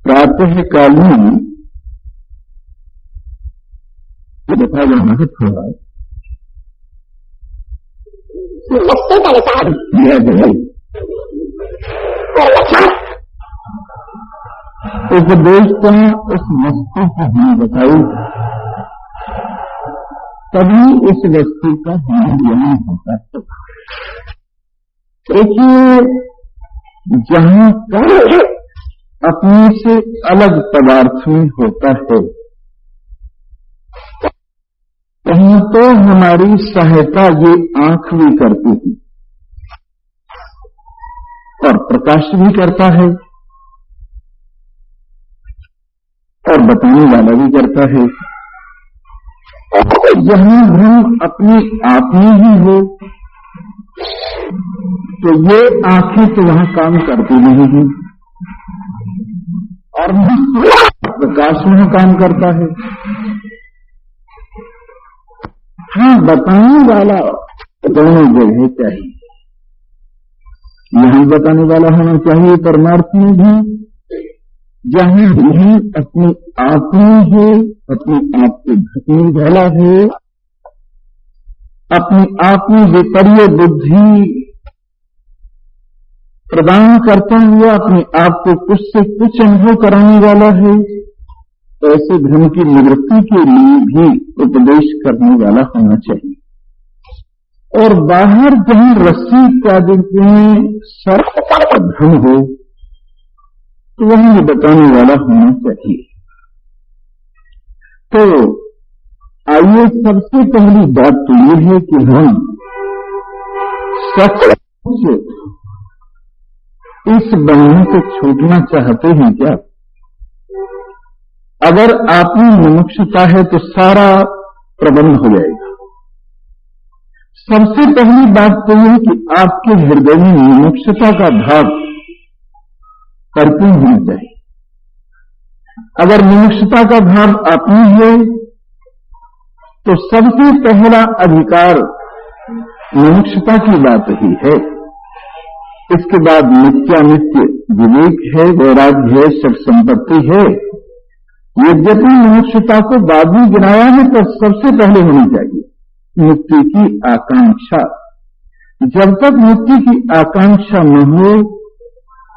प्रातः कालीन बता जाना है थोड़ा दिया जाए। उपदेशता उस वस्तु को हमें बताई, तभी उस वस्तु का हमें ज्ञान होता है। देखिए, जहां पर अपने से अलग पदार्थ में होता है, कहीं तो हमारी सहायता ये आंख भी करती है और प्रकाश भी करता है और बताने वाला भी करता है। जहां हम अपने आप में ही हो तो ये आंखें तो वहां काम करती नहीं है और प्रकाश में काम करता है। हाँ, बताने वाला दोनों जगह चाहिए। यहां बताने वाला होना चाहिए परमार्थ में भी, जहां हम अपने आप में है, अपने आप को ढकने वाला है, अपने आप में विपर्य बुद्धि प्रदान करता हुआ अपने आप को कुछ से कुछ अनुभव कराने वाला है, ऐसे भ्रम की निवृत्ति के लिए भी उपदेश करने वाला होना चाहिए। और बाहर जहां रस्सी इत्यादि में सर्प का भ्रम हो तो वहीं बताने वाला होना चाहिए। तो आइए, सबसे पहली बात तो ये है कि हम सचमुच इस बंधन से छूटना चाहते हैं क्या? अगर आप में मुमुक्षुता है तो सारा प्रबंध हो जाएगा। सबसे पहली बात तो यह कि आपके हृदय में मुमुक्षुता का भाव परिपूर्ण होना चाहिए। अगर मुमुक्षुता का भाव आप में है तो सबसे पहला अधिकार मुमुक्षुता की बात ही है। इसके बाद नित्यानित्य विवेक है, वैराग्य है, सब संपत्ति है। यद्यपि मुमुक्षुता को बाद में गिनाया है तो सबसे पहले होनी चाहिए मुक्ति की आकांक्षा। जब तक मुक्ति की आकांक्षा न हो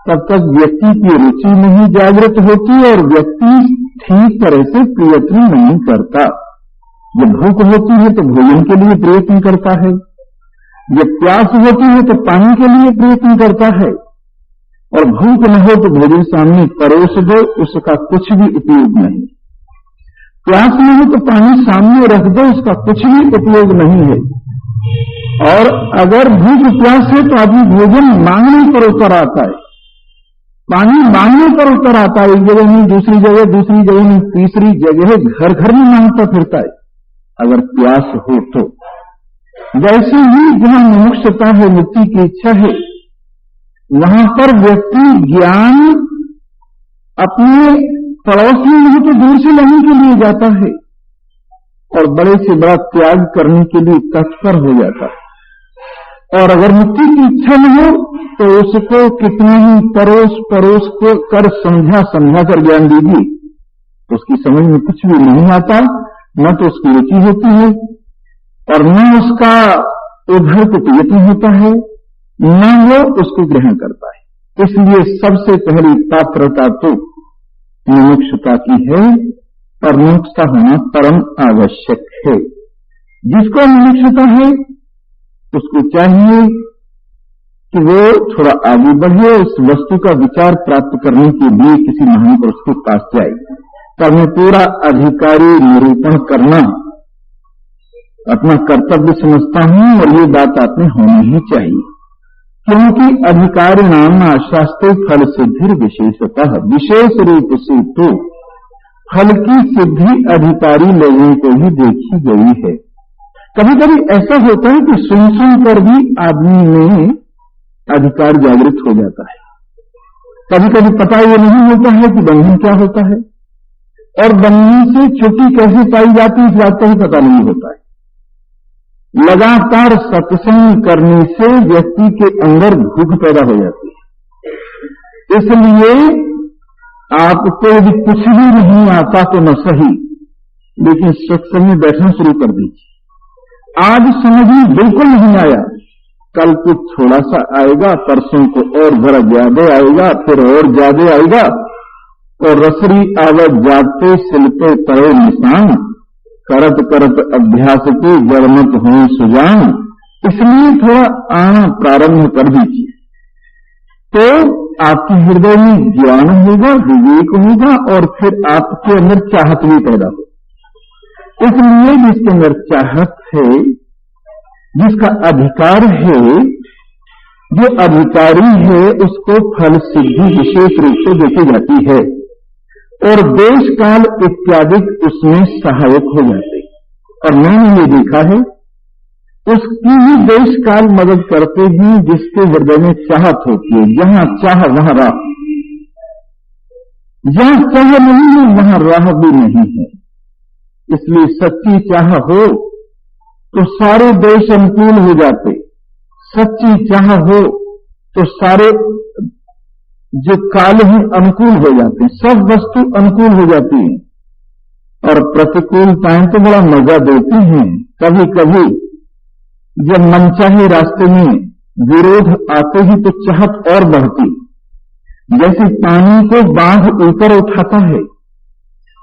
तब तक व्यक्ति की रुचि नहीं जागृत होती और व्यक्ति ठीक तरह से प्रयत्न नहीं करता। जब भूख होती है तो भोजन के लिए प्रयत्न करता है, जब प्यास होती है तो पानी के लिए प्रयत्न करता है, और भूख न हो तो भोजन सामने परोस दो, उसका कुछ भी उपयोग नहीं। प्यास न हो तो पानी सामने रख दो, उसका कुछ भी उपयोग नहीं है। और अगर भूख प्यास है तो आदमी भोजन मांगने पर उतर आता है, पानी मांगने पर उतर आता है। एक जगह नहीं, दूसरी जगह नहीं, तीसरी जगह घर घर में मांगता फिरता है अगर प्यास हो तो। वैसे ही जहां मुमुक्षुता है, मुक्ति की इच्छा है, वहां पर व्यक्ति ज्ञान अपने पड़ोस में नहीं तो दूर से लेने के लिए जाता है और बड़े से बड़ा त्याग करने के लिए तत्पर हो जाता है। और अगर मुक्ति की इच्छा न हो तो उसको कितना ही परोस को कर समझा कर ज्ञान दीजिए तो उसकी समझ में कुछ भी नहीं आता, न तो उसकी रुचि होती है और न उसका उधर को प्रयत्न होता है, न वो उसको ग्रहण करता है। इसलिए सबसे पहली पात्रता तो मुमुक्षुता की है और मुमुक्षुता होना परम आवश्यक है। जिसको मुमुक्षुता है उसको चाहिए कि वो थोड़ा आगे बढ़े, उस वस्तु का विचार प्राप्त करने के लिए किसी महान पुरुष के पास जाए। तब मैं पूरा अधिकारी निरूपण करना अपना कर्तव्य समझता हूं और ये बात आप में होनी ही चाहिए, क्योंकि अधिकारी नाम शास्त्रों फल सिद्धि विशेषतः, विशेष रूप से तो फल की सिद्धि अधिकारी लोगों को ही देखी गई है। कभी कभी ऐसा होता है कि सुन कर भी आदमी में अधिकार जागृत हो जाता है। कभी कभी पता ये नहीं होता है कि बंधन क्या होता है और बंधन से छुट्टी कैसे पाई जाती है, इस बात का ही पता नहीं होता है। लगातार सत्संग करने से व्यक्ति के अंदर भूख पैदा हो जाती है। इसलिए आपको यदि कुछ भी नहीं आता तो न सही, लेकिन सत्संग में बैठना शुरू कर दीजिए। आज समझ में बिल्कुल नहीं आया, कल कुछ थोड़ा सा आएगा, परसों को और जरा ज्यादा आएगा, फिर और ज्यादा आएगा, और रसरी आवत जाते सिलते पड़े निशान, करत करत अभ्यास के जड़मत हुए सुजान। इसलिए थोड़ा आना प्रारंभ कर दीजिए, तो आपके हृदय में ज्ञान होगा, विवेक होगा, और फिर आपके अंदर चाहत भी पैदा हो। इसलिए जिसके अंदर चाहत है, जिसका अधिकार है, जो अधिकारी है, उसको फल सिद्धि विशेष रूप से देखी जाती है, और देश काल इत्यादि उसमें सहायक हो जाते। और मैंने ये देखा है, उसकी ही देश काल मदद करते हैं जिसके हृदय में चाहत होती है। जहां चाह वहां राह, जहां चाह नहीं है वहां राह भी नहीं है। इसलिए सच्ची चाह हो तो सारे देश अनुकूल हो जाते, सच्ची चाह हो तो सारे जो काल है अनुकूल हो जाते हैं, सब वस्तु अनुकूल हो जाती है। और प्रतिकूलताएं तो बड़ा मजा देती हैं। कभी कभी जब मनचाहे रास्ते में विरोध आते ही तो चाहत और बढ़ती, जैसे पानी को बांध ऊपर उठाता है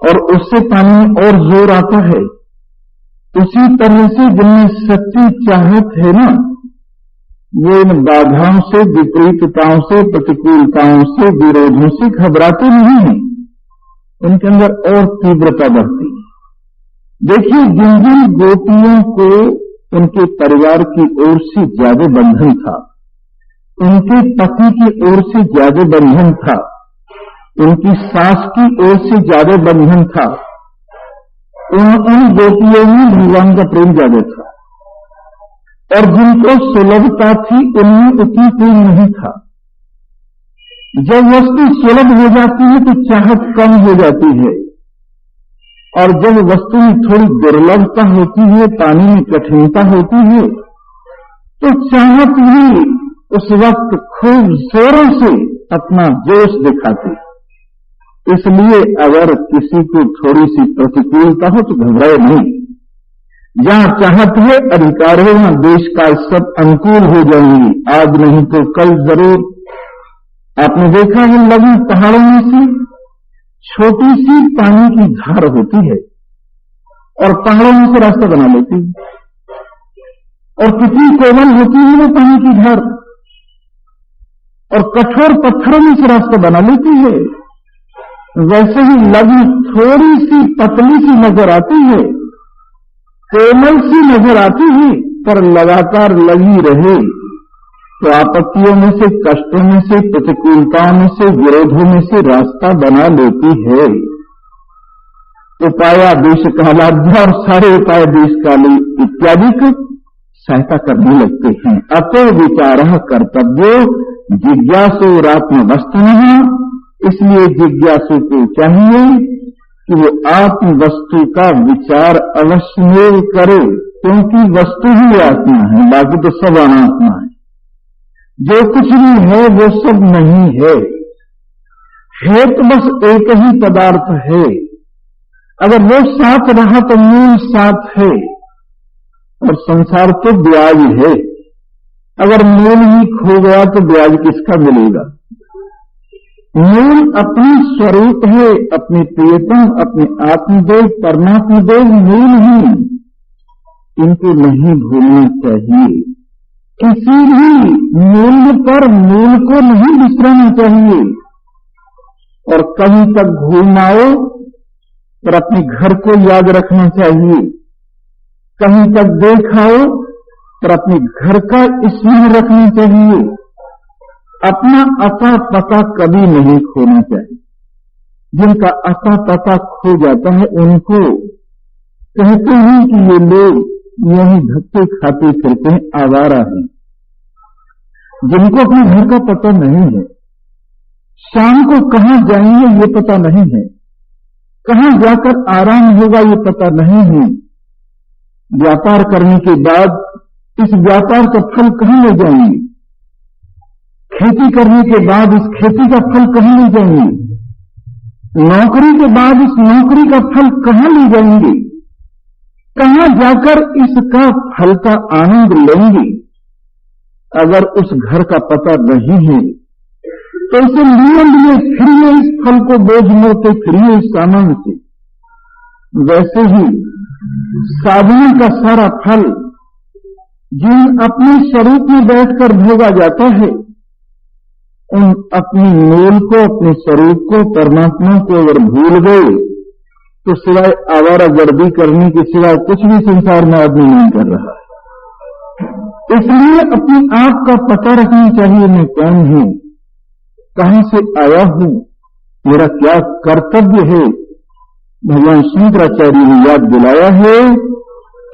और उससे पानी में और जोर आता है, उसी तरह से जिनमें सच्ची चाहत है ना, वो इन बाधाओं से, विपरीतताओं से, प्रतिकूलताओं से, विरोधों से घबराते नहीं हैं, उनके अंदर और तीव्रता बढ़ती। देखिए, जिन जिन गोपियों को उनके परिवार की ओर से ज्यादा बंधन था, उनके पति की ओर से ज्यादा बंधन था, उनकी सास की ओर से ज्यादा बंधन था, उन गोपियों में भगवान का प्रेम ज्यादा था। और जिनको सुलभता थी उनमें उतनी प्रेम नहीं था। जब वस्तु सुलभ हो जाती है तो चाहत कम हो जाती है, और जब वस्तु में थोड़ी दुर्लभता होती है, पानी में कठिनता होती है, तो चाहत भी उस वक्त खूब जोरों से अपना जोश दिखाती। इसलिए अगर किसी को थोड़ी सी प्रतिकूलता हो तो घबराए नहीं। जहां चाहत है, अधिकार है, वहां देश का सब अनुकूल हो जाएंगे। आज नहीं तो कल जरूर। आपने देखा है, लघु पहाड़ों में से छोटी सी पानी की धार होती है और पहाड़ों में से रास्ता बना लेती है, और कितनी कोमल होती है वो पानी की धार, और कठोर पत्थरों में से रास्ता बना लेती है। वैसे ही लघु थोड़ी सी पतली सी नजर आती है, कोमल सी नजर आती है, पर लगातार लगी रहे तो आपत्तियों में से, कष्टों में से, प्रतिकूलताओं में से, विरोधों में से रास्ता बना लेती है। उपाया देश कालाध्या और सारे उपाय देश काली इत्यादि को सहायता करने लगते हैं। अतो विचारः कर्तव्यो जिज्ञासुरात्मवस्थिनः। इसलिए जिज्ञासु को चाहिए कि वो आत्म वस्तु का विचार अवश्य करे, क्योंकि वस्तु ही आत्मा है, बाकी तो सब अनात्मा है। जो कुछ भी है वो सब नहीं है तो बस एक ही पदार्थ है। अगर वो साथ रहा तो मूल साथ है, और संसार तो ब्याज है। अगर मूल ही खो गया तो ब्याज किसका मिलेगा? मूल अपनी स्वरूप है, अपनी प्रियतम, अपने आत्मदेव, परमात्मदेव मूल ही। इनको नहीं भूलना चाहिए। किसी भी मूल्य पर मूल को नहीं बिसरना चाहिए। और कहीं तक घूम आओ पर अपने घर को याद रखना चाहिए, कहीं तक देखाओ पर अपने घर का स्मरण रखना चाहिए। अपना अता पता कभी नहीं खोना चाहिए। जिनका अता पता खो जाता है उनको कहते हैं कि ये लोग यही धक्के खाते फिरते हैं, आवारा हैं। जिनको अपने घर का पता नहीं है, शाम को कहां जाएंगे ये पता नहीं है, कहां जाकर आराम होगा ये पता नहीं है, व्यापार करने के बाद इस व्यापार का फल कहां ले जाएंगे, खेती करने के बाद इस खेती का फल कहां ले जाएंगे, नौकरी के बाद इस नौकरी का फल कहां ले जाएंगे, कहां जाकर इसका फल का आनंद लेंगे। अगर उस घर का पता नहीं है तो इसे लिए फिरिए, इस फल को बोझ मोड़ते फिरिए इस सामान से। वैसे ही साधना का सारा फल जिन अपने स्वरूप में बैठकर भोगा जाता है, उन अपनी मूल को, अपने स्वरूप को, परमात्मा को अगर भूल गए तो सिवाय आवारागर्दी करने के सिवाय कुछ भी संसार में आदमी नहीं कर रहा है। इसलिए अपने आप का पता रखना चाहिए, मैं कौन हूं, कहां से आया हूं, मेरा क्या कर्तव्य है। भगवान शंकराचार्य ने याद दिलाया है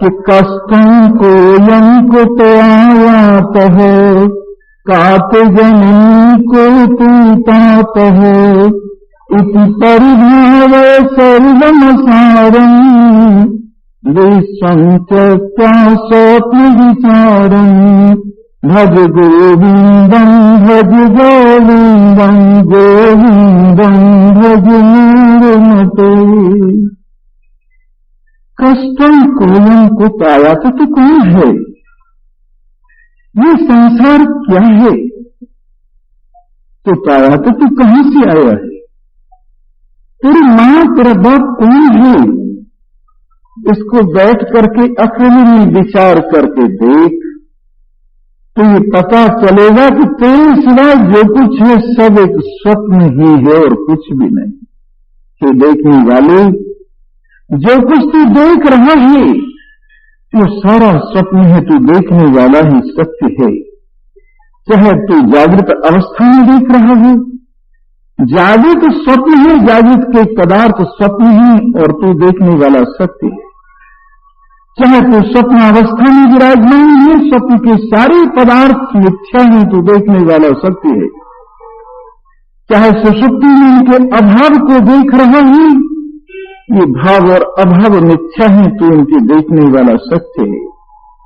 कि कष्टं कोयं कुतयातः कात जननी को पूतातः इति परिभाव सर्वमसारम् विश्वं त्यक्त्वा स्वप्न विचारम् भज गोविन्दं भज गोविन्दं गोविन्दं भज मूढ़मते। कष्टं कोयं कुतयात, तो कौन है, ये संसार क्या है, तो पाया तो तू कहां से आया है, तेरी मां तेरा बाप कौन है, इसको बैठ करके अकेले में विचार करके देख, तो ये पता चलेगा कि तेरे सिवाय जो कुछ है सब एक स्वप्न ही है और कुछ भी नहीं। तो देखने वाले, जो कुछ तू देख रहा है वो सारा स्वप्न है, तू देखने वाला ही सत्य है। चाहे तू जागृत अवस्था में देख रहा है, जागृत स्वप्न है, जागृत के पदार्थ स्वप्न है और तू देखने वाला सत्य है। चाहे तू स्वप्न अवस्था में विराजमान है, स्वप्न के सारे पदार्थ मिथ्या है, तू देखने वाला सत्य है। चाहे सुषुप्ति में उनके अभाव को देख रहा है, ये भाव और अभाव मिथ्या है, तो उनके देखने वाला सत्य है।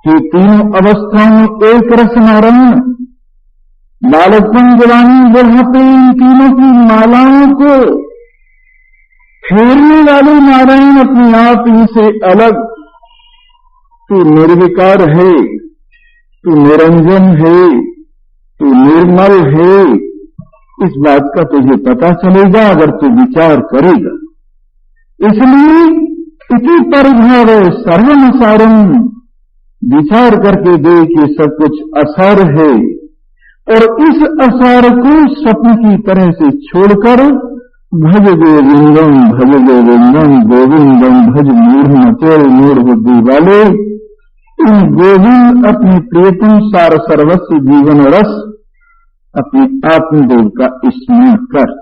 ये तीनों अवस्थाओं में एक रस नारायण, बालकपन, जवानी, बुढ़ापे, इन तीनों की मालाओं को फेरने वाले नारायण अपने आप इनसे अलग। तू निर्विकार है, तू निरंजन है, तू निर्मल है, इस बात का तुझे पता चलेगा अगर तू विचार करेगा। इसलिए इसी परिभाव सर्वमसारम, विचार करके देख ये सब कुछ असार है और इस असार को स्वप्न की तरह से छोड़कर भज गोविंदम भज गोविंदम गोविंदम भज मूढ़मते, मूढ़ बुद्धि वाले इन गोविंद अपने प्रियतम सार सर्वस्व जीवन रस अपने आत्मदेव का स्मरण कर।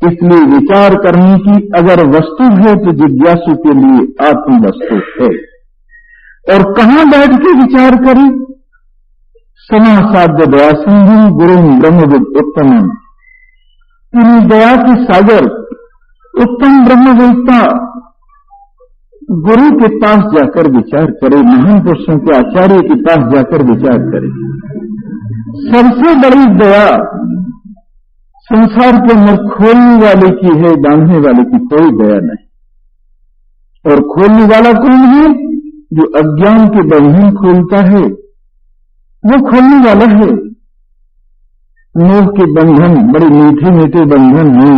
इसलिए विचार करने की अगर वस्तु है तो जिज्ञासु के लिए आत्म वस्तु है। और कहां बैठ के विचार करें? समासाध्य दया सिंधु गुरु ब्रह्मविद उत्तमम, दया के सागर उत्तम ब्रह्मवेत्ता गुरु के पास जाकर विचार करे, महान पुरुषों के आचार्य के पास जाकर विचार करे। सबसे बड़ी दया संसार के अंदर खोलने वाले की है, बांधने वाले की कोई दया नहीं। और खोलने वाला कौन है? जो अज्ञान के बंधन खोलता है वो खोलने वाला है। मोह के बंधन बड़े मीठे मीठे बंधन हैं,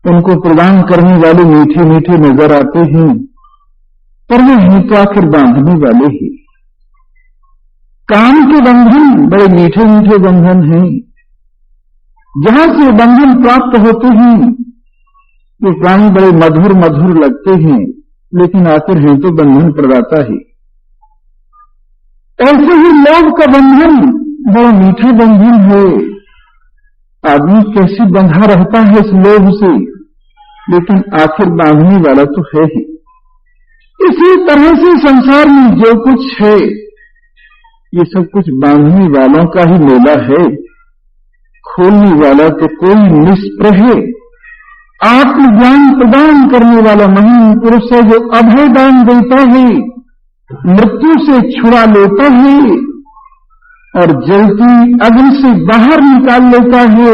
उनको प्रदान करने वाले मीठे मीठे नजर आते हैं, पर वो हैं तो आखिर बांधने वाले ही। काम के बंधन बड़े मीठे मीठे बंधन हैं, जहां से बंधन प्राप्त होते हैं ये प्राणी बड़े मधुर मधुर लगते हैं, लेकिन आखिर हैं तो बंधन प्रदाता ही। ऐसे ही लोभ का बंधन बड़ा मीठा बंधन है। आदमी कैसे बंधा रहता है इस लोभ से, लेकिन आखिर बांधने वाला तो है ही। इसी तरह से संसार में जो कुछ है ये सब कुछ बांधने वालों का ही मेला है। खोलने वाला तो कोई निष्प्रह है। आत्मज्ञान प्रदान करने वाला महान पुरुष है जो अभय दान देता है, मृत्यु से छुड़ा लेता है और जलती अग्नि से बाहर निकाल लेता है,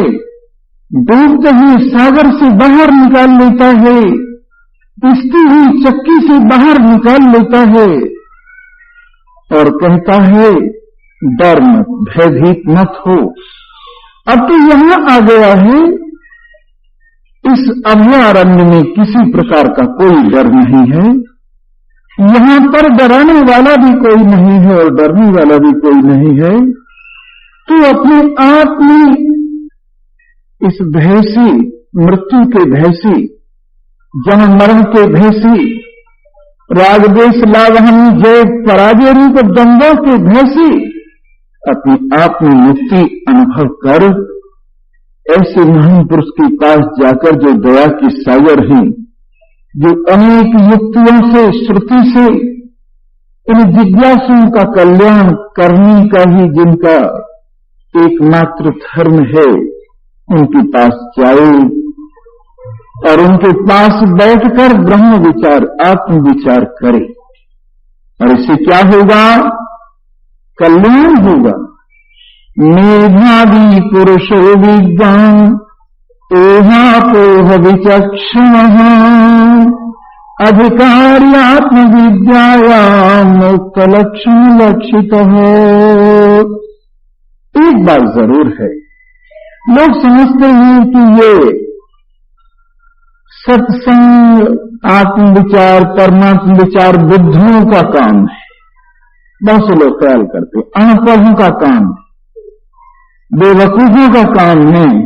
डूबते हुए सागर से बाहर निकाल लेता है, पिसती हुई चक्की से बाहर निकाल लेता है और कहता है डर मत, भयभीत मत हो। अब तो यहां आ गया है, इस अभयारण्य में किसी प्रकार का कोई डर नहीं है, यहां पर डराने वाला भी कोई नहीं है और डरने वाला भी कोई नहीं है। तो अपने आप में इस भय से, मृत्यु के भय से, जन्म मरण के भय से, राग द्वेष लाभ हानि जय पराजय रूप द्वंद्वों के भय से अपने आप में मुक्ति अनुभव कर ऐसे महान पुरुष के पास जाकर जो दया के सागर हैं, जो अनेक युक्तियों से, श्रुति से इन जिज्ञासुओं का कल्याण करने का ही जिनका एकमात्र धर्म है, उनके पास जाए और उनके पास बैठकर ब्रह्म विचार, आत्म विचार करे। और इससे क्या होगा? कल्याण होगा। मेधावी पुरुषो विद्वान एहापोह विचक्षणः अधिकारी आत्मविद्यायां मुक्त लक्षण लक्षितः। एक बात जरूर है, लोग समझते हैं कि ये सत्संग, आत्मविचार, परमात्म विचार बुद्धों का काम है। बहुत से लोग ख्याल करते हैं अनपढ़ों का काम, बेवकूफों का काम नहीं।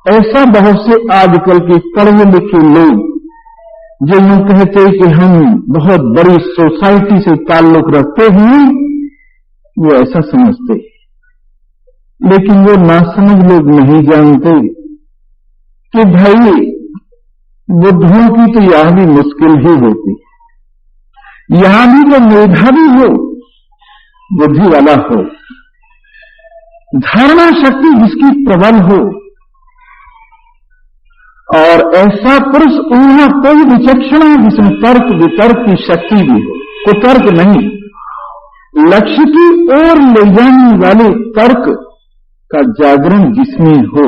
ऐसा बहुत से आजकल के पढ़े लिखे लोग जो यूं कहते हैं कि हम बहुत बड़ी सोसाइटी से ताल्लुक रखते हैं, वो ऐसा समझते हैं। लेकिन वो नासमझ लोग नहीं जानते कि भाई बुद्धों की तो यहां भी मुश्किल ही होती है। यहां भी जो मेधावी हो, बुद्धि वाला हो, धारणा शक्ति जिसकी प्रबल हो, और ऐसा पुरुष ऊहा कोई विचक्षण है जिसमें तर्क वितर्क की शक्ति भी हो, कुतर्क नहीं, लक्ष्य की ओर ले जाने वाले तर्क का जागरण जिसमें हो,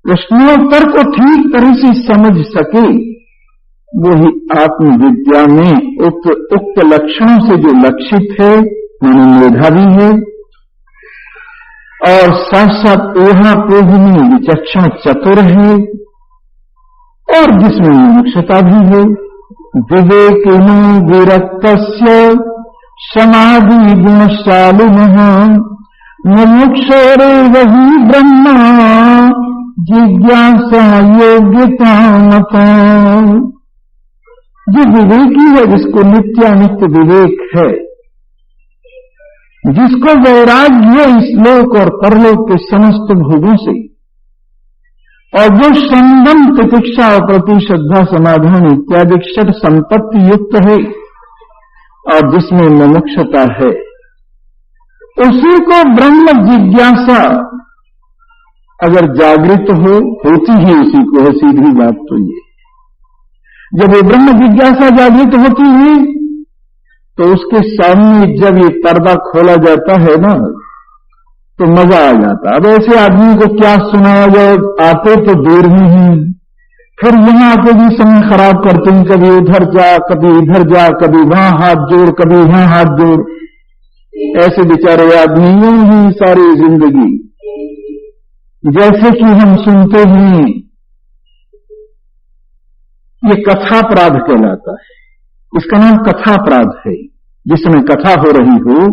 प्रश्नोत्तर को ठीक तरह से समझ सके, वही आत्मविद्या में उक्त लक्षणों से जो लक्षित है, माने मेधावी है और साथ साथ ऊहापोह विचक्षण चतुर है और जिसमें मुमुक्षुता भी है। विवेकिनो विरक्तस्य समाधि गुणशालिनः मुमुक्षोरेव हि ब्रह्मा जिज्ञासा योग्यता मता। जो विवेकी है, जिसको नित्यानित्य विवेक है, जिसको वैराग्य है इस लोक और परलोक के समस्त भोगों से, और जो संयम, प्रतीक्षा और प्रतिश्रद्धा समाधान इत्यादि षट संपत्ति युक्त है और जिसमें मुमुक्षुता है, उसी को ब्रह्म जिज्ञासा अगर जागृत हो, होती ही उसी को है। सीधी बात तो ये, जब ये ब्रह्म जिज्ञासा जागृत होती है तो उसके सामने जब ये पर्दा खोला जाता है ना, तो मजा आ जाता। अब ऐसे आदमी को क्या सुनाया जाए, आते तो दूर में ही, फिर यहां आके भी समय खराब करते हैं, कभी उधर जा, कभी इधर जा, कभी वहां हाथ जोड़, कभी वहां हाथ जोड़। ऐसे बेचारे आदमियों ही सारी जिंदगी, जैसे कि हम सुनते हैं, ये कथापराध कहलाता है। इसका नाम कथापराध है। जिस समय कथा हो रही हो,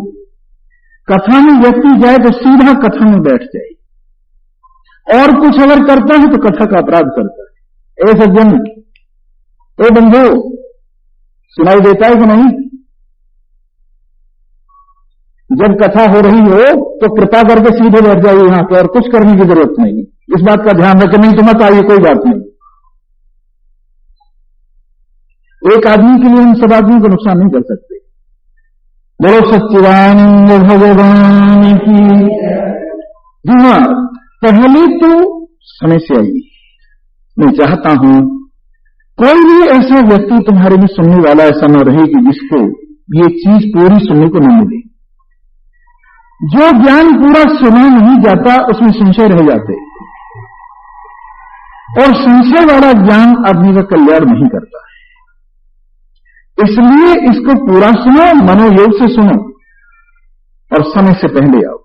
कथा में व्यक्ति जाए तो सीधा कथा में बैठ जाए, और कुछ अगर करता है तो कथा का अपराध करता है। ऐसा जन, ए बंधु, सुनाई देता है कि नहीं? जब कथा हो रही हो तो कृपा करके सीधे बैठ जाइए यहां पर, और कुछ करने की जरूरत नहीं। इस बात का ध्यान रखें, नहीं तो मत आइए, कोई बात नहीं। एक आदमी के लिए हम सब आदमी को नुकसान नहीं कर सकते। बोलो सच्चिदानंद भगवान की। जी हाँ, पहले तो समय से आइए। मैं चाहता हूं कोई भी ऐसा व्यक्ति तुम्हारे में सुनने वाला ऐसा न रहे कि जिसको ये चीज पूरी सुनने को न मिले। जो ज्ञान पूरा सुना नहीं जाता उसमें संशय रह जाते। और संशय वाला ज्ञान आदमी का कल्याण नहीं करता है। इसलिए इसको पूरा सुनो, मनोयोग से सुनो और समय से पहले आओ।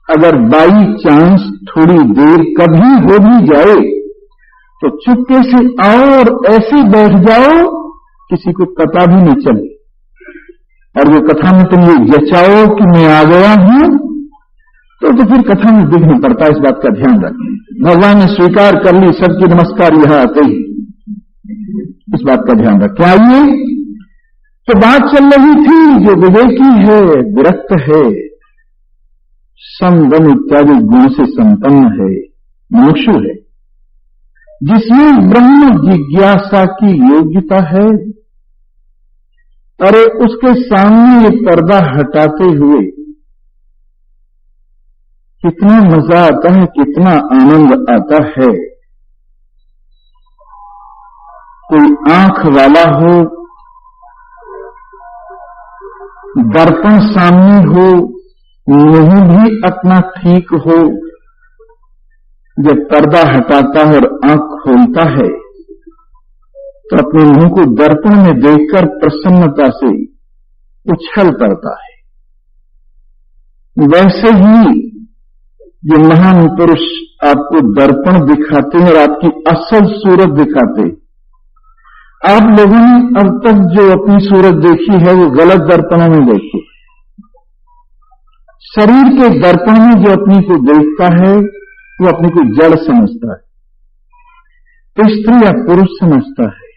अगर बाई चांस थोड़ी देर कभी हो भी जाए तो चुपके से आओ और ऐसे बैठ जाओ किसी को पता भी नहीं चले, और जो कथा में तुम ये जचाओ कि मैं आ गया हूं तो फिर कथा में विघ्न पड़ता है। इस बात का ध्यान रखें। भगवान ने स्वीकार कर ली सबकी नमस्कार यहां आते ही, इस बात का ध्यान रखें। आइए, तो बात चल रही थी जो विवेकी है, विरक्त है, समदम इत्यादि गुण से संपन्न है, मुमुक्षु है, जिसमें ब्रह्म जिज्ञासा की योग्यता है। अरे उसके सामने ये पर्दा हटाते हुए कितना मजा आता है, कितना आनंद आता है। कोई आंख वाला हो, दर्पण सामने हो, मुंह भी अपना ठीक हो, जब पर्दा हटाता है और आंख खोलता है तो अपने मुंह को दर्पण में देखकर प्रसन्नता से उछल पड़ता है। वैसे ही ये महान पुरुष आपको दर्पण दिखाते हैं और आपकी असल सूरत दिखाते हैं। आप लोगों ने अब तक जो अपनी सूरत देखी है वो गलत दर्पणों में देखी। शरीर के दर्पण में जो अपनी को देखता है वो अपने को जड़ समझता है, तो स्त्री या पुरुष समझता है,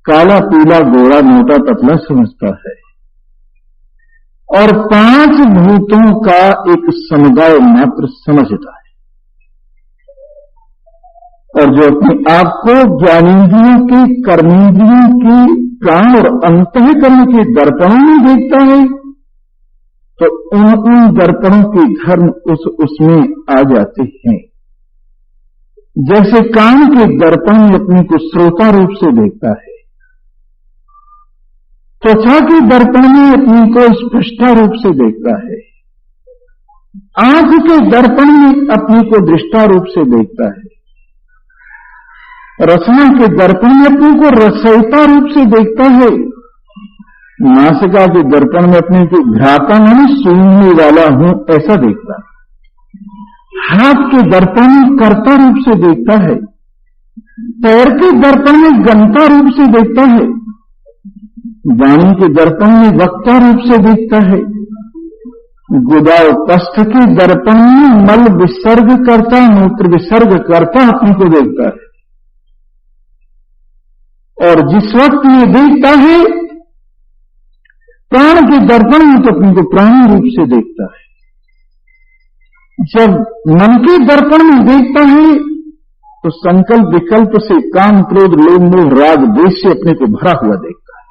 काला पीला गोरा मोटा पतला समझता है, और 5 भूतों का एक समुदाय मात्र समझता है। और जो अपने आप को ज्ञानेंद्रियों के, कर्मेंद्रियों के, प्राण और अंतःकरण के दर्पणों में देखता है तो उन दर्पणों के धर्म उसमें आ जाते हैं। जैसे कान के दर्पण में अपने को श्रोता रूप से देखता है, त्वचा के दर्पण में अपने को स्पष्टा रूप से देखता है, आंख के दर्पण में अपने को दृष्टा रूप से देखता है, रसना के दर्पण में अपने को रसयिता रूप से देखता है, नासिका के दर्पण में अपने को घ्राता नहीं सूंघने वाला हूं ऐसा देखता है, हाथ के दर्पण में कर्ता रूप से देखता है, पैर के दर्पण में गंता रूप से देखता है, वाणी के दर्पण में वक्ता रूप से देखता है, गुदा कष्ट के दर्पण में मल विसर्ग करता, मूत्र विसर्ग करता अपने को देखता है। और जिस वक्त ये देखता है प्राण के दर्पण में तो अपने को प्राणी रूप से देखता है। जब मन के दर्पण में देखता है तो संकल्प विकल्प से, काम क्रोध लोभ मोह राग द्वेष से अपने को भरा हुआ देखता है।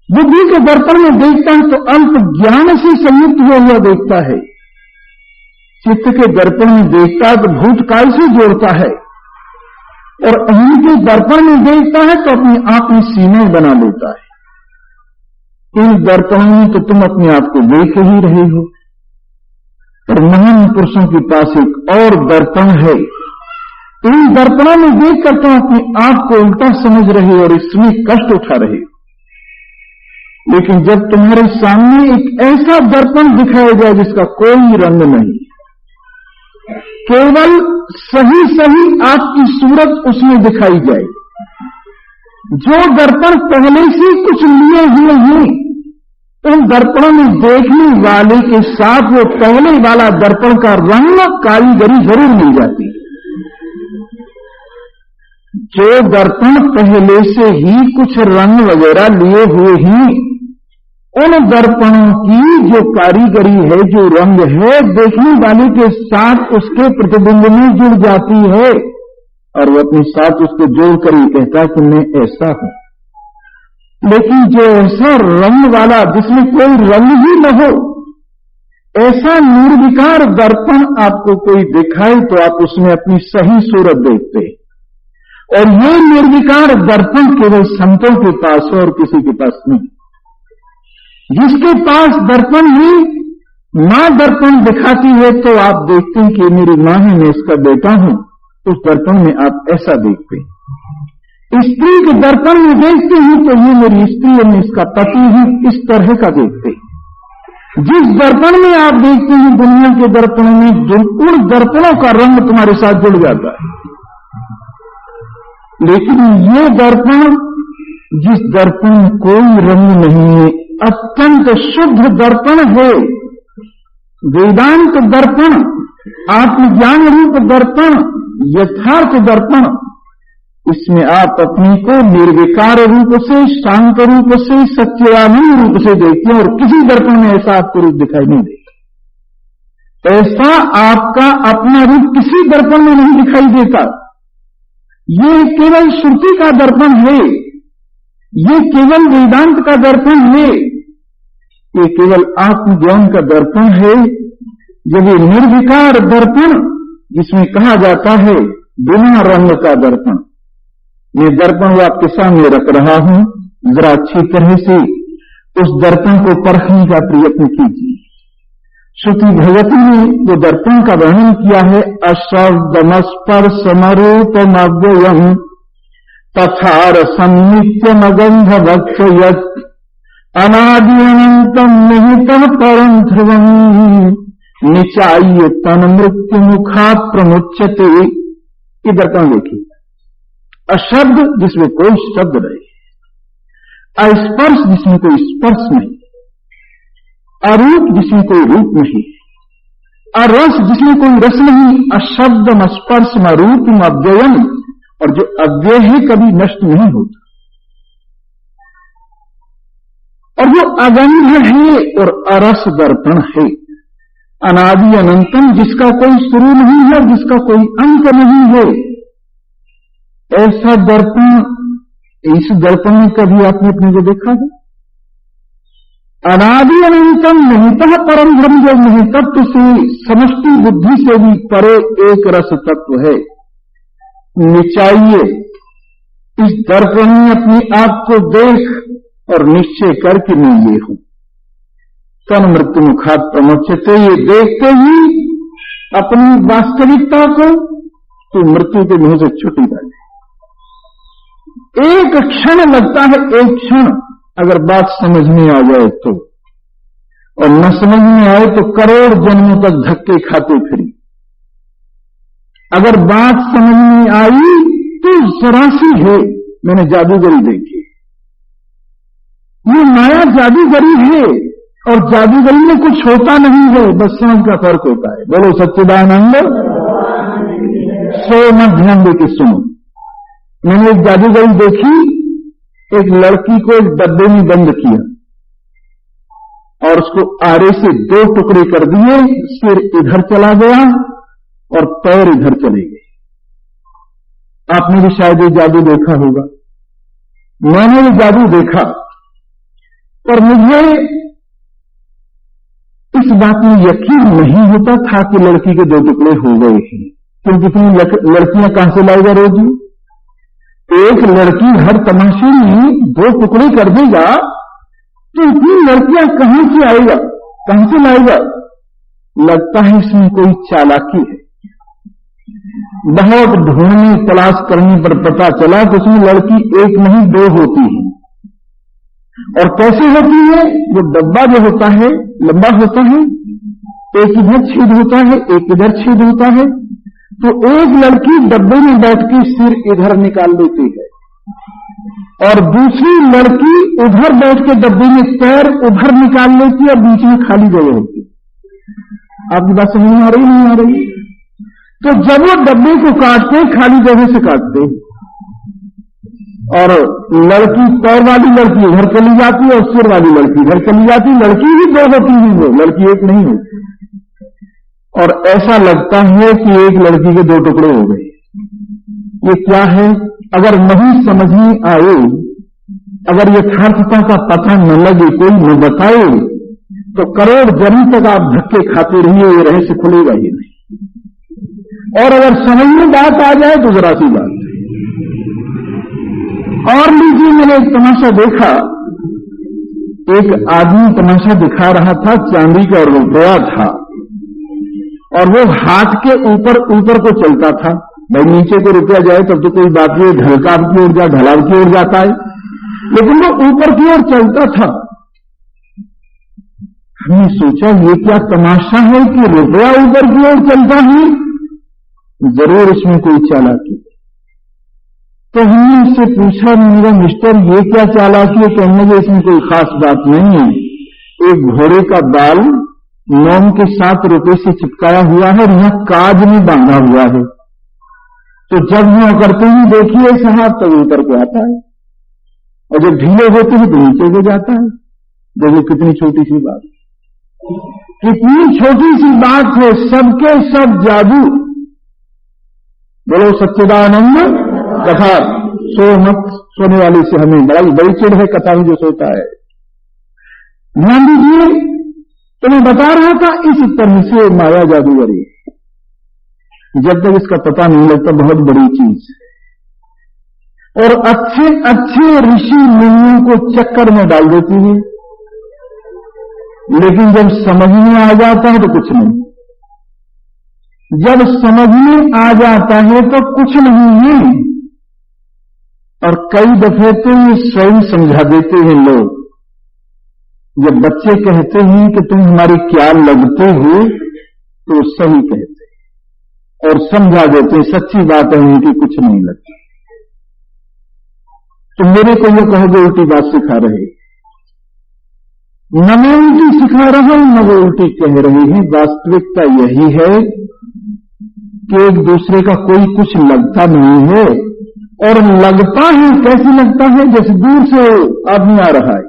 बुद्धि के दर्पण में देखता है तो अल्प ज्ञान से संयुक्त हुआ देखता है। चित्त के दर्पण में देखता है तो भूतकाल से जोड़ता है, और अहम के दर्पण में देखता है तो अपने आप में सीमाएं बना लेता है। इन दर्पणों में तो तुम अपने आप को देख ही रहे हो, पर महान पुरुषों के पास एक और दर्पण है। इन दर्पणों में देखकर तुम अपने आप को उल्टा समझ रहे और इसमें कष्ट उठा रहे हो। लेकिन जब तुम्हारे सामने एक ऐसा दर्पण दिखाया जाए जिसका कोई रंग नहीं, केवल सही सही आपकी सूरत उसमें दिखाई जाए, जो दर्पण पहले से कुछ लिए हुए हैं, उन दर्पणों में देखने वाले के साथ वो पहले वाला दर्पण का रंग कारीगरी जरूर मिल जाती है। जो दर्पण पहले से ही कुछ रंग वगैरह लिए हुए हैं, उन दर्पणों की जो कारीगरी है, जो रंग है, देखने वाले के साथ उसके प्रतिबिंब में जुड़ जाती है, और वो अपने साथ उसको जोड़कर ये कहता है कि मैं ऐसा हूं। लेकिन जो ऐसा रंग वाला जिसमें कोई रंग ही न हो, ऐसा निर्विकार दर्पण आपको कोई दिखाए तो आप उसमें अपनी सही सूरत देखते हैं। और ये निर्विकार दर्पण केवल संतों के पास है और किसी के पास नहीं। जिसके पास दर्पण है, मां दर्पण दिखाती है तो आप देखते हैं कि मेरी मां है, मैं इसका बेटा हूं, उस दर्पण में आप ऐसा देखते हैं। स्त्री के दर्पण में देखते हैं तो ये मेरी स्त्री है, मैं इसका पति हूं, इस तरह का देखते हैं। जिस दर्पण में आप देखते हैं दुनिया के दर्पणों में, उन दर्पणों का रंग तुम्हारे साथ जुड़ जाता है। लेकिन ये दर्पण, जिस दर्पण में कोई रंग नहीं है, अत्यंत शुद्ध दर्पण है, वेदांत दर्पण, आत्मज्ञान रूप दर्पण, यथार्थ दर्पण, इसमें आप अपने को निर्विकार रूप से, शांत रूप से, सच्चिदानंद रूप से देखते हैं और किसी दर्पण में ऐसा आपको रूप दिखाई नहीं देता। ऐसा आपका अपना रूप किसी दर्पण में नहीं दिखाई देता। ये केवल श्रुति का दर्पण है, ये केवल वेदांत का दर्पण है, ये केवल आत्मज्ञान का दर्पण है। जब ये निर्विकार दर्पण, जिसमें कहा जाता है बिना रंग का दर्पण, ये दर्पण आपके सामने रख रहा हूं, जरा अच्छी तरह से उस दर्पण को परखने का प्रयत्न कीजिए। श्रुति भगवती ने जो दर्पण का वर्णन किया है, अशब्दमस्पर्शमरूपमव्ययम् तथा रसन्नित्यमगन्ध वक्षयत् अनादिअनन्तम् निहितः परम् ध्रुवम् निचाय्य तन मृत्यु मुखात् प्रमुच्यते। ये दर्पण देखिए, अशब्द जिसमें कोई शब्द नहीं, अस्पर्श जिसमें कोई स्पर्श नहीं, अरूप जिसमें कोई रूप नहीं, अरस जिसमें कोई रस नहीं, अशब्दम स्पर्शम रूपम अव्ययम, और जो अव्यय है कभी नष्ट नहीं होता, और जो अगंध है और अरस दर्पण है, अनादि अनंतम, जिसका कोई शुरू नहीं है, जिसका कोई अंत नहीं है, ऐसा दर्पण, इस दर्पण में कभी आपने अपने को देखा है? अनादि अनंतम निहितः परम ब्रह्म, जो निहित तत्व से, समष्टि बुद्धि से भी परे एक रस तत्व है। निचाइए, इस दर्पण में अपने आप को देख और निश्चय करके मैं ये हूं। तन मृत्यु मुखात् प्रमुच्यते, ये देखते ही अपनी वास्तविकता को तो मृत्यु के मुंह से छुटी जाए। एक क्षण लगता है, एक क्षण, अगर बात समझ में आ जाए तो, और न समझ में आए तो करोड़ जन्मों तक धक्के खाते फिरी। अगर बात समझ में आई तो जरासी है। मैंने जादूगरी देखी, ये माया जादूगरी है, और जादूगरी में कुछ होता नहीं है, बस समझ का फर्क होता है। बोलो सच्चिदानंद। सो मत ध्यान देके सुनो। मैंने एक जादूगरी देखी, एक लड़की को एक डब्बे में बंद किया और उसको आरे से 2 टुकड़े कर दिए, सिर इधर चला गया और पैर इधर चले गए। आपने भी शायद ये जादू देखा होगा, मैंने ये जादू देखा, पर मुझे इस बात में यकीन नहीं होता था कि लड़की के 2 टुकड़े हो गए हैं, क्योंकि इतनी लड़कियां कहां से लाएगा रोज? एक लड़की हर तमाशे में 2 टुकड़े कर देगा तो इतनी लड़कियां कहां से आएगा, कहां से लाएगा? लगता है इसमें कोई चालाकी है। बहुत ढूंढने तलाश करने पर पता चला कि उसमें लड़की एक नहीं 2 होती है। और कैसे होती है? वो डब्बा जो होता है लंबा होता है, एक इधर छेद होता है, एक इधर छेद होता है, तो एक लड़की डब्बे में बैठ के सिर इधर निकाल लेती है और दूसरी लड़की उधर बैठ के डब्बे में पैर उधर निकाल लेती है और बीच में खाली जगह होती है। आपकी बात समझ में आ रही नहीं आ रही? तो जब वो डब्बे को काटते, खाली जगह से काटते, और लड़की, पैर वाली लड़की उधर चली जाती है और सिर वाली लड़की इधर चली जाती है। लड़की ही 2 होती है, वो लड़की एक नहीं होती। और ऐसा लगता है कि एक लड़की के 2 टुकड़े हो गए। ये क्या है? अगर नहीं समझ में आए, अगर यथार्थता का पता न लगे, कोई न बताए, तो करोड़ जन्म तक आप धक्के खाते रहिए, ये रहस्य खुलेगा ही नहीं। और अगर समझ में बात आ जाए तो जरा सी बात है। और लीजिए, मैंने एक तमाशा देखा, एक आदमी तमाशा दिखा रहा था, चांदी का रुपया था और वो हाथ के ऊपर ऊपर को चलता था। भाई नीचे को रुपया जाए तब तो कोई बात नहीं, ढलकाव की ओर जा, ढलाव की ओर जाता है, लेकिन वो ऊपर की ओर चलता था। हमने सोचा ये क्या तमाशा है कि रुपया ऊपर की ओर चलता है, जरूर इसमें कोई चालाकी। तो हमने उससे पूछा, मेरा मिस्टर ये क्या चालाकी है? कहने लगे इसमें कोई खास बात नहीं है, एक घोड़े का बाल मोम के 7 रुपए से चिपकाया हुआ है और यहां काज में बांधा हुआ है, तो जब वहां करते ही देखिए साहब तब ऊपर को आता है, और जब ढीले होते हैं तो नीचे को जाता है। देखो कितनी छोटी सी बात, कितनी छोटी सी बात है, सबके सब जादू। बोलो सच्चिदानंद कथा। सो मत सोने वाली से हमें बड़ी चिढ़ है कथा में जो सोता है। ध्यान दीजिए, तो मैं बता रहा था इस तरह से माया जादूगरी, जब तक इसका पता नहीं लगता बहुत बड़ी चीज है, और अच्छे अच्छे ऋषि मुनियों को चक्कर में डाल देती है, लेकिन जब समझ में आ जाता है तो कुछ नहीं। जब समझ में आ जाता है तो कुछ नहीं है, और कई दफे तो ये स्वयं समझा देते हैं लोग। जब बच्चे कहते हैं कि तुम हमारे क्या लगते हो, तो सही कहते और समझा देते, सच्ची बात है उनकी कुछ नहीं लगती। तो मेरे को ये कहोगे उल्टी बात सिखा रहे, न मैं उल्टी सिखा रहा हूं न वो उल्टी कह रहे हैं। वास्तविकता यही है कि एक दूसरे का कोई कुछ लगता नहीं है, और लगता है कैसे लगता है, जैसे दूर से आदमी आ रहा है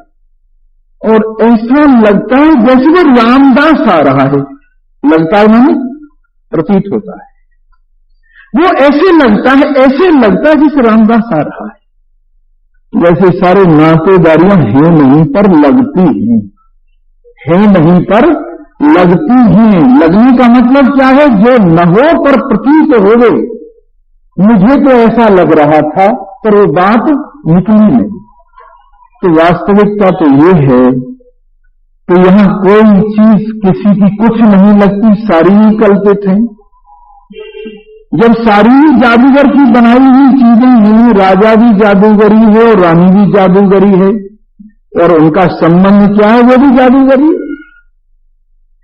और ऐसा लगता है जैसे वो रामदास आ रहा है। लगता है नहीं, प्रतीत होता है, वो ऐसे लगता है जैसे रामदास आ रहा है। वैसे सारे नातेदारियां हैं नहीं पर लगती हैं, है नहीं पर लगती हैं। लगने का मतलब क्या है, जो न हो पर प्रतीत हो गए। मुझे तो ऐसा लग रहा था पर वो बात निकली नहीं। तो वास्तविकता तो ये है कि यहां कोई चीज किसी की कुछ नहीं लगती, सारी ही कल्पित है। जब सारी ही जादूगर की बनाई हुई चीजें हैं, राजा भी जादूगरी है और रानी भी जादूगरी है, और उनका संबंध क्या है, वो भी जादूगरी है।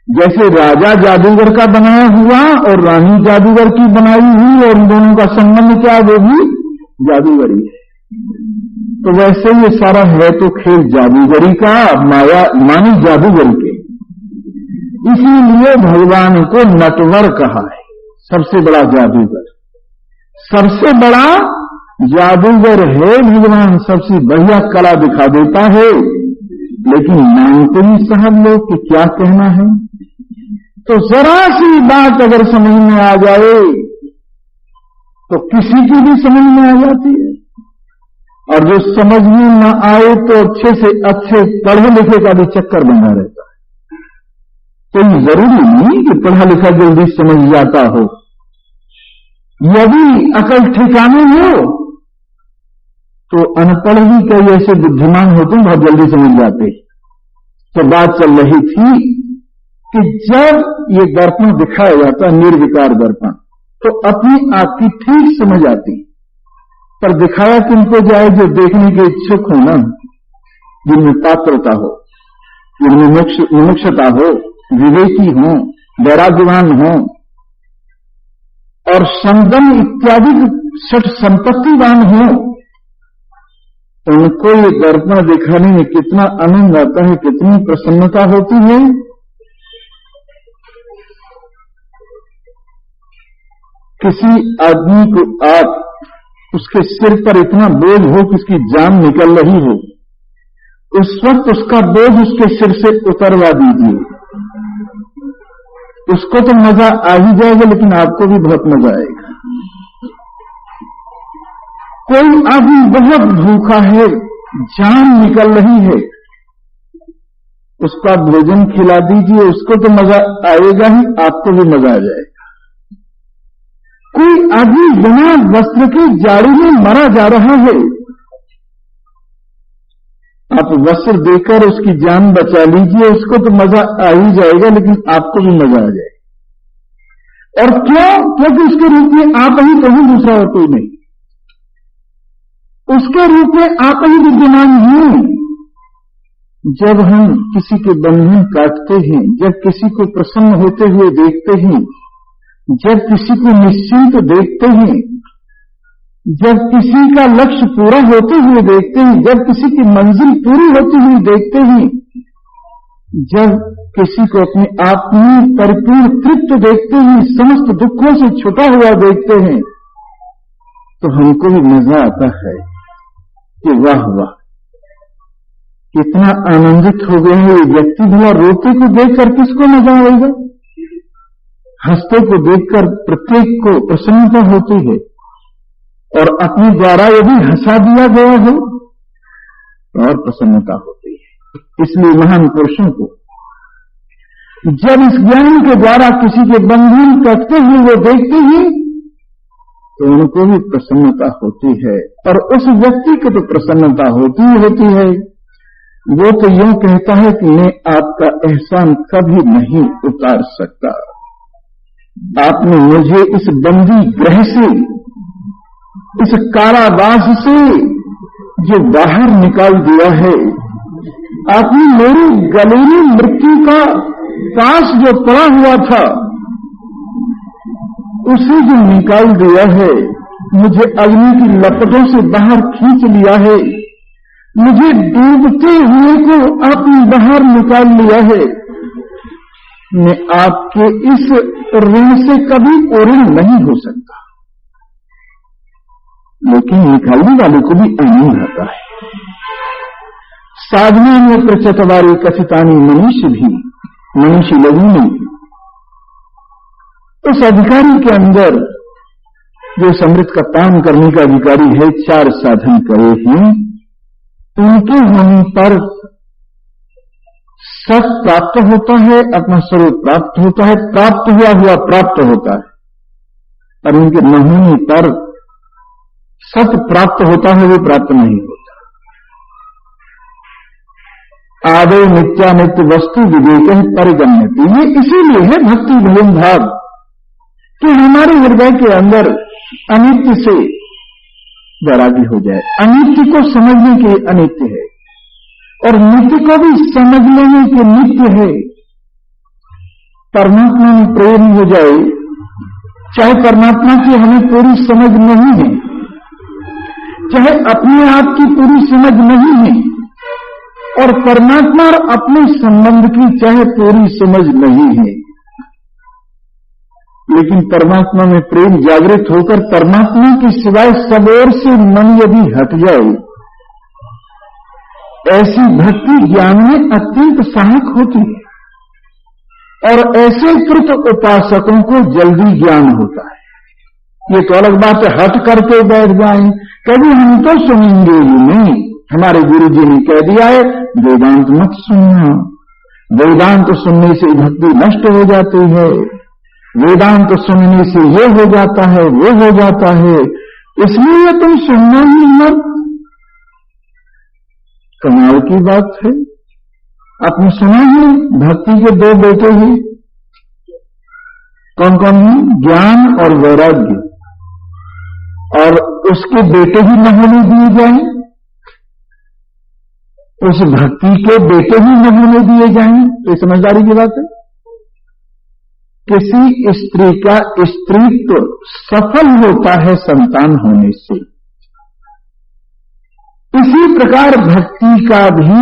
जैसे राजा जादूगर का बनाया हुआ और रानी जादूगर की बनाई हुई, और उन दोनों का संबंध क्या है, वो भी जादूगरी है। तो वैसे ये सारा है तो खेल जादूगरी का, माया मानी जादूगरी के। इसीलिए भगवान को नटवर कहा है, सबसे बड़ा जादूगर। सबसे बड़ा जादूगर है भगवान, सबसे बढ़िया कला दिखा देता है। लेकिन मानते ही साहब लोग कि क्या कहना है। तो जरा सी बात अगर समझ में आ जाए तो किसी की भी समझ में आ जाती है, और जो समझ में न आए तो अच्छे से अच्छे पढ़े लिखे का भी चक्कर बना रहता है। कोई जरूरी नहीं कि पढ़ा लिखा जल्दी समझ जाता हो। यदि अकल ठिकाने हो तो अनपढ़ भी कई ऐसे बुद्धिमान होते हैं, बहुत जल्दी समझ जाते। तो बात चल रही थी कि जब ये दर्पण दिखाया जाता है, निर्विकार दर्पण, तो अपनी आप की ठीक समझ आती, पर दिखाया किनको जाए, जो देखने के इच्छुक हो ना, जिनमें पात्रता हो, जिनमें मुमुक्षता हो, विवेकी हो, वैराग्यवान हो, और संगम इत्यादि सठ संपत्तिवान हो। उनको ये दर्पण दिखाने में कितना आनंद आता है, कितनी प्रसन्नता होती है। किसी आदमी को आप उसके सिर पर इतना बोझ हो कि उसकी जान निकल रही हो, उस वक्त उसका बोझ उसके सिर से उतरवा दीजिए, उसको तो मजा आ ही जाएगा, लेकिन आपको भी बहुत मजा आएगा। कोई आदमी बहुत भूखा है, जान निकल रही है, उसका भोजन खिला दीजिए, उसको तो मजा आएगा ही, आपको भी मजा आ जाएगा। कोई आदमी बिना वस्त्र के जाड़े में मरा जा रहा है, आप वस्त्र देकर उसकी जान बचा लीजिए, उसको तो मजा आ ही जाएगा, लेकिन आपको भी मजा आ जाएगा। और क्यों? क्योंकि उसके रूप में आप ही तो हैं, दूसरा और कोई नहीं। उसके रूप में आप ही विद्यमान हैं। जब हम किसी के बंधन काटते हैं, जब किसी को प्रसन्न होते हुए देखते हैं, जब किसी को निश्चिंत देखते हैं, जब किसी का लक्ष्य पूरा होते हुए देखते हैं, जब किसी की मंजिल पूरी होती हुई देखते हैं, जब किसी को अपने आप में परिपूर्ण तृप्त देखते हैं, समस्त दुखों से छुटा हुआ देखते हैं, तो हमको भी मजा आता है कि वाह वाह, कितना आनंदित हो गए हैं ये व्यक्ति। भला रोते को देखकर किसको मजा आएगा? हंसते को देखकर प्रत्येक को प्रसन्नता होती है, और अपने द्वारा यदि हंसा दिया गया हो तो और प्रसन्नता होती है। इसलिए महान पुरुषों को जब इस ज्ञान के द्वारा किसी के बंधन कटते हुए वो देखते हैं तो उनको भी प्रसन्नता होती है, और उस व्यक्ति को तो प्रसन्नता होती ही होती है। वो तो यूं कहता है कि मैं आपका एहसान कभी नहीं उतार सकता। आपने मुझे इस बंदी गृह से, इस कारावास से जो बाहर निकाल दिया है, आपने मेरे गले में मृत्यु का पास जो पड़ा हुआ था उसे जो निकाल दिया है, मुझे अग्नि की लपटों से बाहर खींच लिया है, मुझे डूबते हुए को आपने बाहर निकाल लिया है। मैं आपके इस ऋण से कभी ऋण नहीं हो सकता। लेकिन निकालने वाले को भी आनंद आता है। साधना में प्रचतवारी कथितानी मनुष्य भी मनुष्य लगी। उस अधिकारी के अंदर जो अमृत का पान करने का अधिकारी है, 4 साधन करे हैं, उनके होने पर सत प्राप्त होता है, अपना स्वरूप प्राप्त होता है, प्राप्त हुआ प्राप्त होता है। और उनके न होने पर सत प्राप्त होता है, वो प्राप्त नहीं होता। आदय नित्यानित्य वस्तु विवेक परिगम्यति, ये इसीलिए है भक्ति भजन भाव कि हमारे हृदय के अंदर अनित्य से वैराग्य हो जाए। अनित्य को समझने के अनित्य है और नित्य को भी समझ लेने के नित्य है। परमात्मा में प्रेम हो जाए, चाहे परमात्मा की हमें पूरी समझ नहीं है, चाहे अपने आप की पूरी समझ नहीं है, और परमात्मा और अपने संबंध की चाहे पूरी समझ नहीं है, लेकिन परमात्मा में प्रेम जागृत होकर परमात्मा के सिवाय सब ओर से मन यदि हट जाए, ऐसी भक्ति ज्ञान में अत्यंत सहायक होती है और ऐसे कृत उपासकों को जल्दी ज्ञान होता है। ये तो अलग बात है, हट करके बैठ जाएं, कभी हम तो सुनेंगे ही नहीं। हमारे गुरु जी ने कह दिया है वेदांत मत सुनना, वेदांत सुनने से भक्ति नष्ट हो जाती है, वेदांत सुनने से ये हो जाता है वो हो जाता है, इसलिए तुम सुनना ही मत। कमाल की बात है। आपने सुना है भक्ति के 2 बेटे हैं, कौन कौन है? ज्ञान और वैराग्य, और उसके बेटे ही न होने दिए जाएं, उस भक्ति के बेटे ही न होने दिए जाएं, ये समझदारी की बात है। किसी स्त्री का स्त्रीत्व सफल होता है संतान होने से, इसी प्रकार भक्ति का भी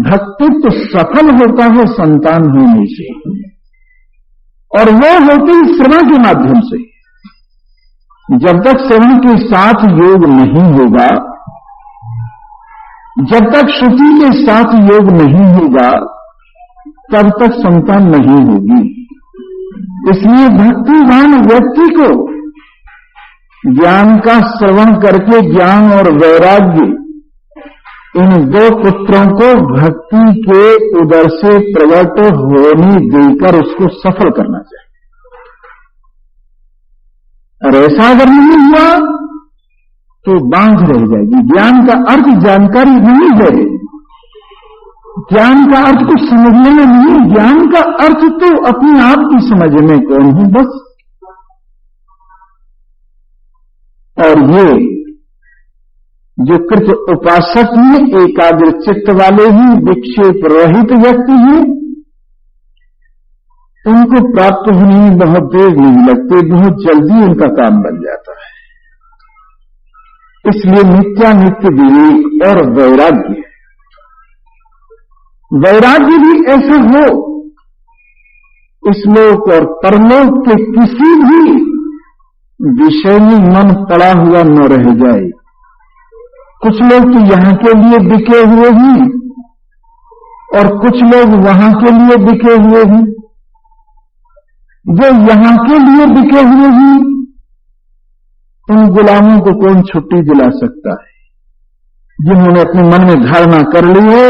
भक्तित्व सफल होता है संतान होने से, और वो होती श्रवण के माध्यम से। जब तक श्रवण के साथ योग नहीं होगा, जब तक श्रुति के साथ योग नहीं होगा, तब तक संतान नहीं होगी। इसलिए भक्तिवान व्यक्ति को ज्ञान का श्रवण करके ज्ञान और वैराग्य, इन 2 पुत्रों को भक्ति के उदर से प्रकट होने देकर उसको सफल करना चाहिए। और ऐसा अगर नहीं हुआ तो बांझ रह जाएगी। ज्ञान का अर्थ जानकारी नहीं है, ज्ञान का अर्थ कुछ समझने में नहीं, ज्ञान का अर्थ तो अपने आप की समझ में कौन हूं, बस और ये जो कृत उपासक हैं, एकाग्र चित्त वाले ही, विक्षेप रहित व्यक्ति हैं, उनको प्राप्त होने में बहुत देर नहीं लगती, बहुत जल्दी उनका काम बन जाता है। इसलिए नित्यानित्य विवेक और वैराग्य भी ऐसा हो, इसलोक और परलोक के किसी भी विषय में मन पड़ा हुआ न रह जाए। कुछ लोग तो यहां के लिए बिके हुए हैं और कुछ लोग वहां के लिए बिके हुए हैं। जो यहां के लिए बिके हुए हैं, उन गुलामों को कौन छुट्टी दिला सकता है? जिन्होंने अपने मन में धारणा कर ली है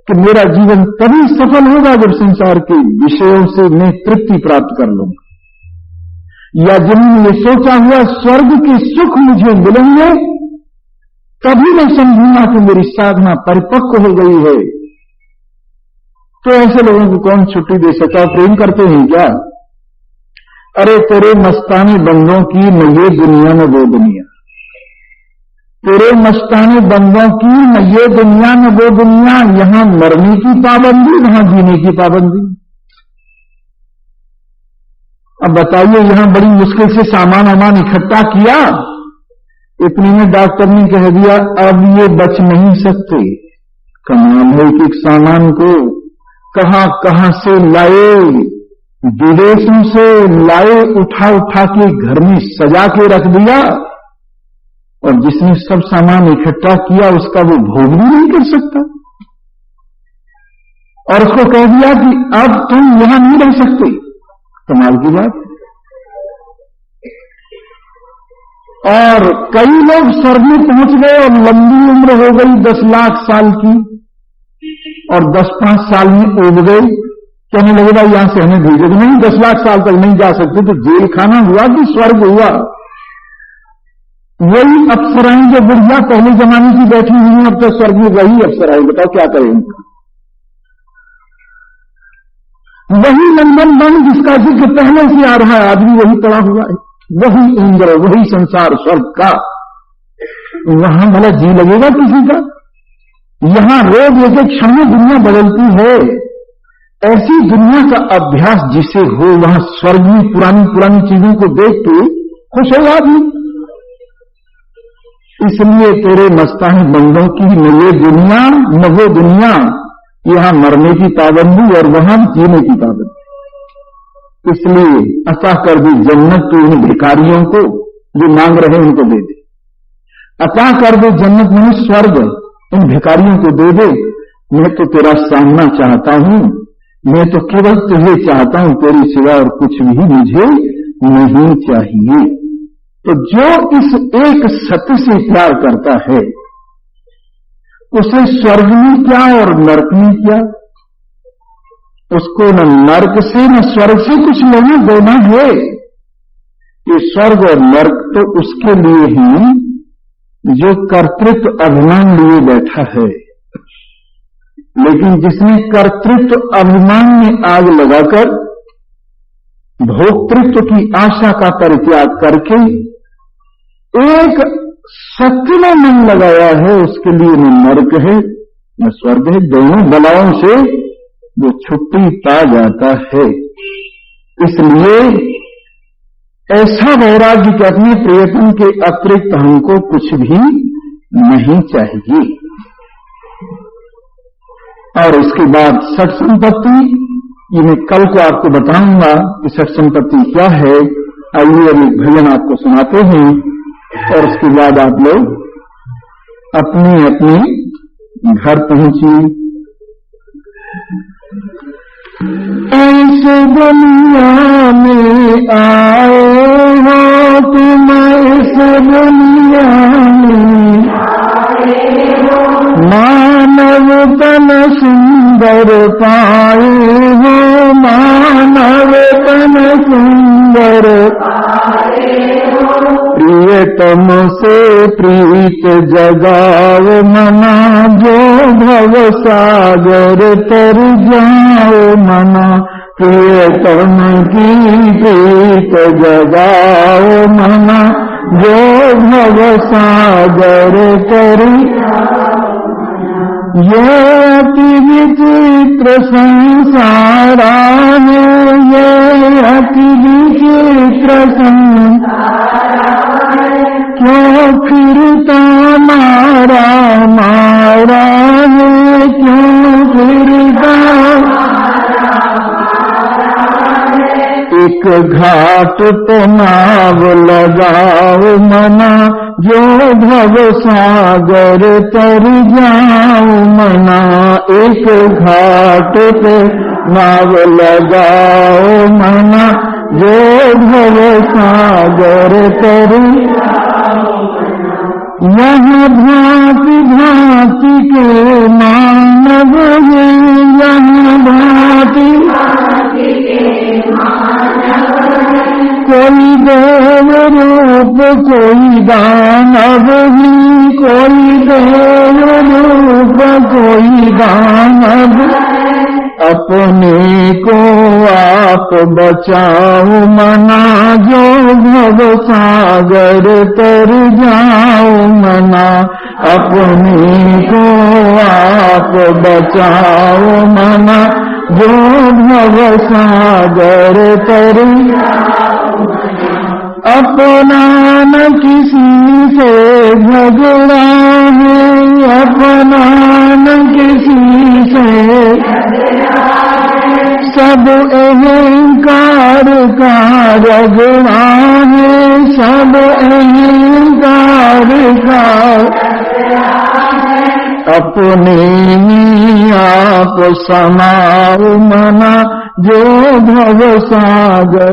कि मेरा जीवन तभी सफल होगा जब संसार के विषयों से मैं तृप्ति प्राप्त कर लूंगा, या जिन्होंने ये सोचा हुआ स्वर्ग के सुख मुझे मिलेंगे तभी मैं समझूंगा कि मेरी साधना परिपक्व हो गई है, तो ऐसे लोगों को कौन छुट्टी दे सकता? प्रेम करते हैं क्या? अरे तेरे मस्ताने बंदों की न ये दुनिया न वो दुनिया, तेरे मस्ताने बंदों की न ये दुनिया न वो दुनिया, यहां मरने की पाबंदी, वहां जीने की पाबंदी। अब बताइए, यहां बड़ी मुश्किल से सामान इकट्ठा किया, इतने में डॉक्टर ने कह दिया अब ये बच नहीं सकते। कमाल है कि सामान को कहां से लाए, विदेशों से लाए, उठा के घर में सजा के रख दिया, और जिसने सब सामान इकट्ठा किया उसका वो भोग भी नहीं कर सकता, और उसको कह दिया कि अब तुम यहां नहीं रह सकते। कमाल की बात। और कई लोग स्वर्ग में पहुंच गए और लंबी उम्र हो गई 10 लाख साल की, और 10-5 साल में उब गए। कहने लगेगा यहां से हमें भेजो, नहीं 10 लाख साल तक नहीं जा सकते। तो जेल खाना हुआ कि स्वर्ग हुआ? वही अप्सराएं जो बुढ़िया पहले जमाने की बैठी हुई हैं, अब तो स्वर्ग में वही अप्सराएं, बताओ क्या करेंगे? वही नंदन वन जिसका जिक्र पहले से आ रहा है, आदमी वही पड़ा हुआ है, वही इंद्र, वही संसार स्वर्ग का। वहां भला जी लगेगा किसी का? यहां रोज एक क्षण में दुनिया बदलती है। ऐसी दुनिया का अभ्यास जिसे हो, वहां स्वर्ग में पुरानी चीजों को देख के खुश होगा आदमी। इसलिए तेरे मस्ताने बंदों की न ये दुनिया न वो दुनिया, यहां मरने की पाबंदी और वहां जीने की पाबंदी। इसलिए अता कर दी जन्नत तो इन भिखारियों को जो मांग रहे हैं उनको दे दे। अता कर दे जन्नत में स्वर्ग इन भिखारियों को दे दे। मैं तो तेरा सामना चाहता हूं, मैं तो केवल तुझे चाहता हूं, तेरे सिवा और कुछ भी मुझे नहीं चाहिए। तो जो इस एक सत्य से प्यार करता है, उसे स्वर्ग में क्या और नरक में क्या, उसको न नरक से न स्वर्ग से कुछ लेना देना है। ये स्वर्ग और नरक तो उसके लिए ही जो कर्तृत्व अभिमान लिए बैठा है। लेकिन जिसने कर्तृत्व अभिमान में आग लगाकर भोक्तृत्व की आशा का परित्याग करके एक सत्य में मन लगाया है, उसके लिए न नरक है न स्वर्ग है, दोनों बलाओं से वो छुट्टी पा जाता है। इसलिए ऐसा वैराग्य कि अपने प्रियतम के अतिरिक्त हमको कुछ भी नहीं चाहिए। और इसके बाद सठ संपत्ति, ये मैं कल को आपको बताऊंगा कि सठ संपत्ति क्या है। आइए अब एक भजन आपको सुनाते हैं और उसके बाद आप लोग अपने अपने घर पहुंचिए। इस दुनिया में आए हो तुम, इस दुनिया में आए हो, मानव तन सुंदर पाए हो, मानव तन सुंदर पाए हो, प्रियतम से प्रीत जगाओ मना, जो भव सागर तर जाओ मना, प्रियतम की प्रीत जगाओ मना, जो भव सागर तरी ये अति विचित्र संसारा है, ये अति विचित्र संसारा है, क्यों फिरता मारा मारा है, क्यों फिरता एक घाट पे नाव लगाओ मना, जो भव सागर तर जाओ मना। एक घाट पे नाव लगाओ मना, जो भव सागर तर यहाँ भांति भांति के मानव हैं, यहाँ भांति कोई देव रूप कोई दानव ही, कोई देव रूप कोई दानव। अपने को आप बचाओ मना, जो भव सागर तर जाओ मना। अपने को आप बचाओ मना, जो भव सागर तर अपना न किसी से झगड़ा है, अपना न किसी से सब अहंकार का रगड़ा है, सब अहंकार का अपने ही आप समाओ मना, जो भव सागर